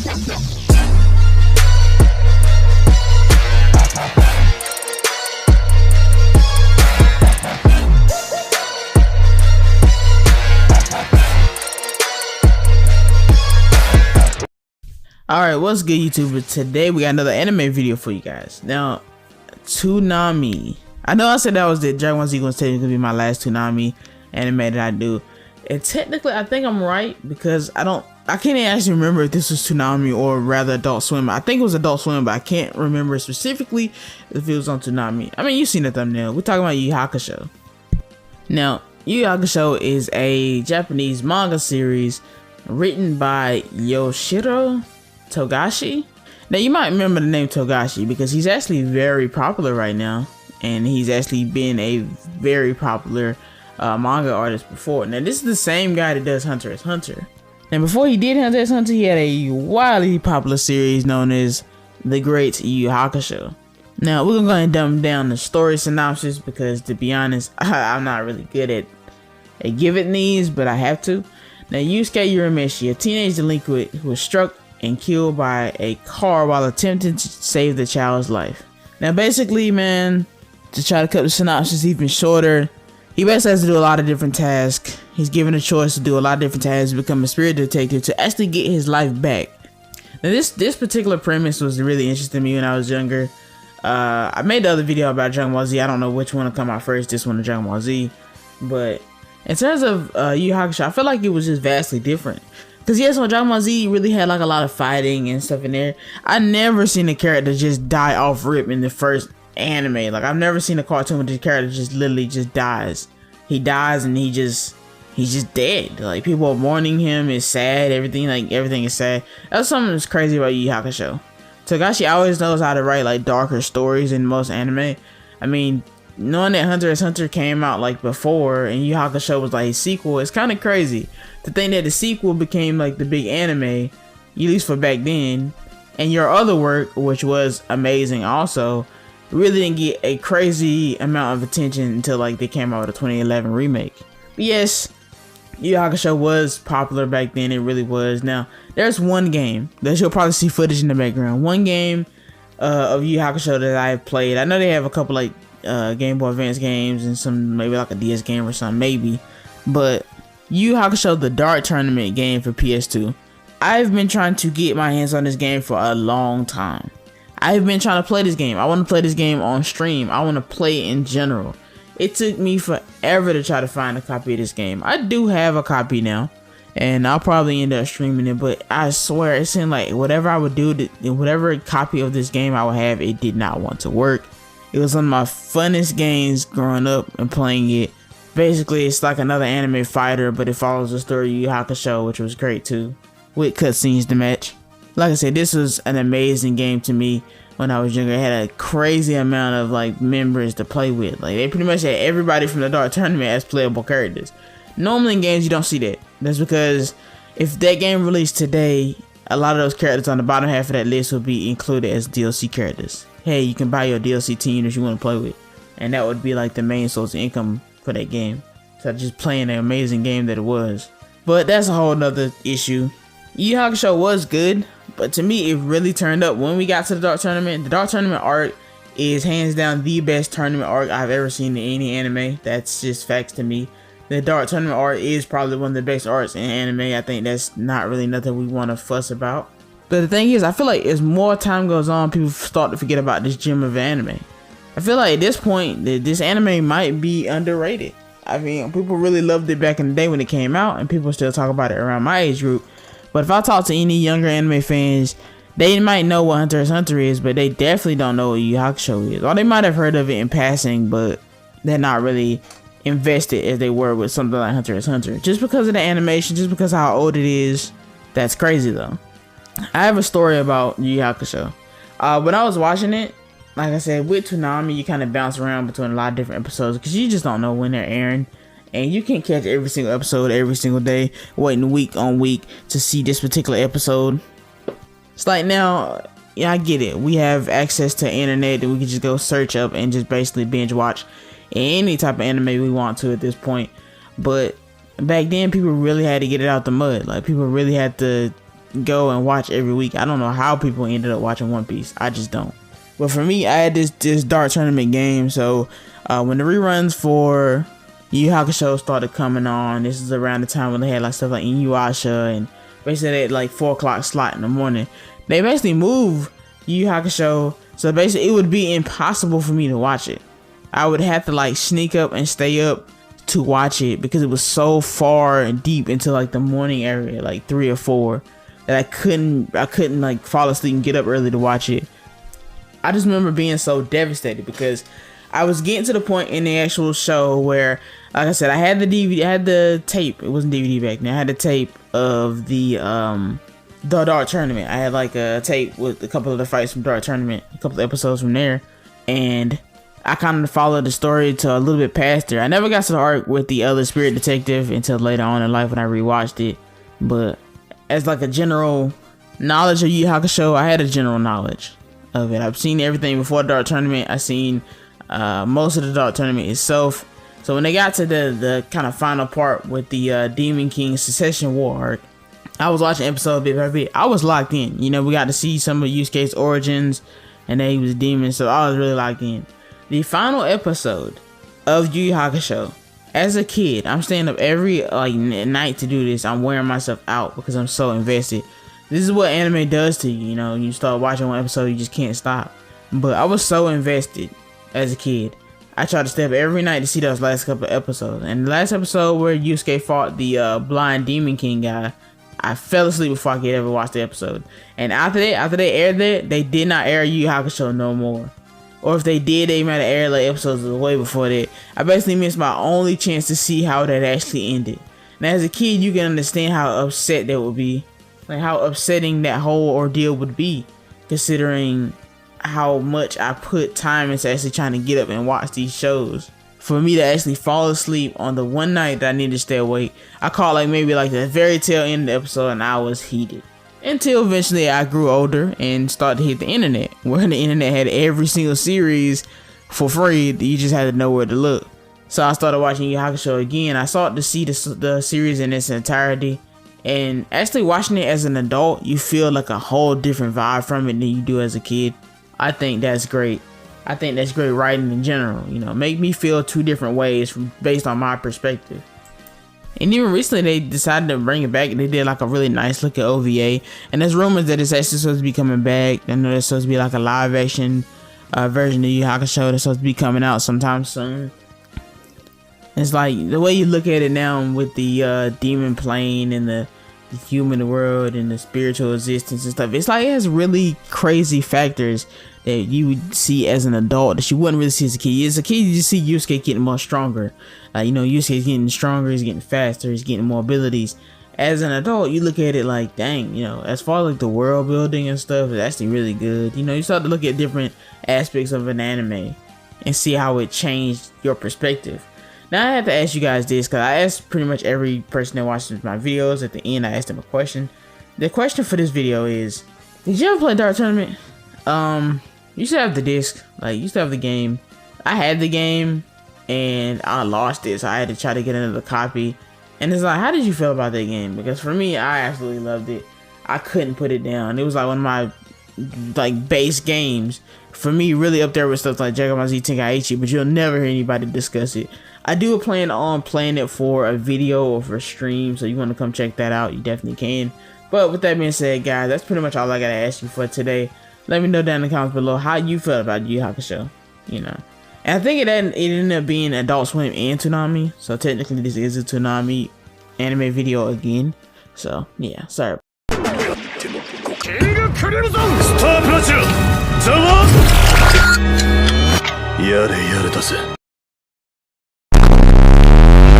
Alright, what's good, YouTube? Today we got another anime video for you guys. Now, Toonami. I know I said that was the Dragon Ball Z was technically be my last Toonami anime that I do. And technically I think I'm right because I can't actually remember if this was Toonami or rather Adult Swim. I think it was Adult Swim, but I can't remember specifically if it was on Toonami. I mean, you've seen the thumbnail. We're talking about Yu Yu Hakusho. Now, Yu Yu Hakusho is a Japanese manga series written by Yoshiro Togashi. Now you might remember the name Togashi because he's actually very popular right now, and he's actually been a very popular manga artist before. Now this is the same guy that does Hunter x Hunter, and before he did Hunter x Hunter, he had a wildly popular series known as The Great Yu Yu Hakusho. Now we're gonna go ahead and dumb down the story synopsis because, to be honest, I'm not really good at giving these, but I have to. Now Yusuke Urameshi, a teenage delinquent who was struck and killed by a car while attempting to save the child's life. Now basically, man, to try to cut the synopsis even shorter, he basically has to do a lot of different tasks. He's given a choice to do a lot of different tasks to become a spirit detective to actually get his life back. Now this particular premise was really interesting to me when I was younger. I made the other video about Dragon Ball Z. I don't know which one will come out first, this one or Dragon Ball Z. But in terms of Yu Yu Hakusho, I feel like it was just vastly different. Because yes, on Dragon Ball Z really had like a lot of fighting and stuff in there. I never seen a character just die off rip in the first anime. Like I've never seen a cartoon with the character just literally just dies. He dies and he's just dead. Like people are mourning him. It's sad. Everything is sad. That's something that's crazy about Yu Yu Hakusho. Togashi always knows how to write like darker stories in most anime. I mean, knowing that Hunter x Hunter came out like before and Yu Yu Hakusho was like a sequel, it's kind of crazy to think that the sequel became like the big anime, at least for back then, and your other work, which was amazing also, really didn't get a crazy amount of attention until like they came out with a 2011 remake. But yes, Yu Yu Hakusho was popular back then. It really was. Now there's one game that you'll probably see footage in the background. One game of Yu Yu Hakusho that I've played. I know they have a couple like Game Boy Advance games and some maybe like a DS game or something maybe, but Yu Yu Hakusho the Dart Tournament game for PS2. I've been trying to get my hands on this game for a long time. I've been trying to play this game. I want to play this game on stream. I want to play it in general. It took me forever to try to find a copy of this game. I do have a copy now, and I'll probably end up streaming it, but I swear it seemed like whatever I would do, whatever copy of this game I would have, it did not want to work. It was one of my funnest games growing up and playing it. Basically, it's like another anime fighter, but it follows the story of Yu Yu Hakusho, which was great too, with cutscenes to match. Like I said, this was an amazing game to me when I was younger. It had a crazy amount of like members to play with. Like they pretty much had everybody from the Dart Tournament as playable characters. Normally in games you don't see that. That's because if that game released today, a lot of those characters on the bottom half of that list would be included as DLC characters. Hey, you can buy your DLC team that you want to play with, and that would be like the main source of income for that game. So just playing an amazing game that it was. But that's a whole nother issue. Yu Yu Hakusho was good, but to me it really turned up when we got to the Dart Tournament. The Dart Tournament arc is hands down the best tournament arc I've ever seen in any anime. That's just facts to me. The Dart Tournament arc is probably one of the best arcs in anime. I think that's not really nothing we want to fuss about. But the thing is, I feel like as more time goes on, people start to forget about this gem of anime. I feel like at this point, this anime might be underrated. I mean, people really loved it back in the day when it came out, and people still talk about it around my age group. But if I talk to any younger anime fans, they might know what Hunter x Hunter is, but they definitely don't know what Yu Yu Hakusho is. Or they might have heard of it in passing, but they're not really invested as they were with something like Hunter x Hunter. Just because of the animation, just because of how old it is, that's crazy though. I have a story about Yu Yu Hakusho. When I was watching it, like I said, with Toonami, you kind of bounce around between a lot of different episodes because you just don't know when they're airing. And you can't catch every single episode every single day, waiting week on week to see this particular episode. It's like now, yeah, I get it. We have access to internet that we can just go search up and just basically binge watch any type of anime we want to at this point. But back then, people really had to get it out the mud. Like people really had to go and watch every week. I don't know how people ended up watching One Piece. I just don't. But for me, I had this Dart Tournament game. So when the reruns for Yu Yu Hakusho started coming on, this is around the time when they had like stuff like Inuyasha and basically that like 4 o'clock slot in the morning. They basically moved Yu Yu Hakusho, so basically it would be impossible for me to watch it. I would have to like sneak up and stay up to watch it because it was so far and deep into like the morning area, like 3 or 4, that I couldn't like fall asleep and get up early to watch it. I just remember being so devastated because I was getting to the point in the actual show where, like I said, I had the DVD, I had the tape. It wasn't DVD back then. I had the tape of the Dart Tournament. I had like a tape with a couple of the fights from Dart Tournament, a couple of episodes from there, and I kind of followed the story to a little bit past there. I never got to the arc with the other Spirit Detective until later on in life when I rewatched it. But as like a general knowledge of Yu Yu Hakusho, I had a general knowledge of it. I've seen everything before the Dart Tournament. I've seen most of the Dart Tournament itself. So when they got to the kind of final part with the Demon King Succession War arc, I was watching episode bit by bit. I was locked in. You know, we got to see some of Yusuke's origins and that he was a demon, so I was really locked in. The final episode of Yu Yu Hakusho, as a kid, I'm staying up every night to do this. I'm wearing myself out because I'm so invested. This is what anime does to you. You know, you start watching one episode, you just can't stop. But I was so invested as a kid. I tried to stay up every night to see those last couple of episodes. And the last episode where Yusuke fought the blind Demon King guy, I fell asleep before I could ever watch the episode. And after they aired that, they did not air Yu Yu Hakusho no more. Or if they did, they might have aired like episodes way before that. I basically missed my only chance to see how that actually ended. Now as a kid, you can understand how upset that would be. Like how upsetting that whole ordeal would be. Considering how much I put time into actually trying to get up and watch these shows. For me to actually fall asleep on the one night that I needed to stay awake, I caught like maybe like the very tail end of the episode and I was heated. Until eventually I grew older and started to hit the internet, where the internet had every single series for free. You just had to know where to look. So I started watching Yu Yu Hakusho again. I sought to see the series in its entirety. And actually watching it as an adult, you feel like a whole different vibe from it than you do as a kid. I think that's great. I think that's great writing in general. You know, make me feel 2 different ways based on my perspective. And even recently they decided to bring it back. They did like a really nice looking OVA. And there's rumors that it's actually supposed to be coming back. I know there's supposed to be like a live action version of Yu Yu Hakusho that's supposed to be coming out sometime soon. It's like the way you look at it now with the demon plane and the human world and the spiritual existence and stuff. It's like it has really crazy factors that you would see as an adult that you wouldn't really see as a kid. As a kid, you just see Yusuke getting more stronger. You know, Yusuke's getting stronger, he's getting faster, he's getting more abilities. As an adult, you look at it like, dang, you know, as far as like the world building and stuff, it's actually really good. You know, you start to look at different aspects of an anime and see how it changed your perspective. Now I have to ask you guys this, because I asked pretty much every person that watches my videos. At the end, I asked them a question. The question for this video is, did you ever play Dart Tournament? You should have the disc. Like, you should have the game. I had the game, and I lost it, so I had to try to get another copy. And it's like, how did you feel about that game? Because for me, I absolutely loved it. I couldn't put it down. It was like one of my like base games. For me, really up there with stuff like Dragon Ball Z Tenkaichi, but you'll never hear anybody discuss it. I do plan on playing it for a video or for a stream, so you want to come check that out, you definitely can. But with that being said, guys, that's pretty much all I gotta ask you for today. Let me know down in the comments below how you felt about Yu Yu Hakusho, you know. And I think it ended up being Adult Swim and Toonami, so technically this is a Toonami anime video again. So yeah, sorry. やれやれだぜ。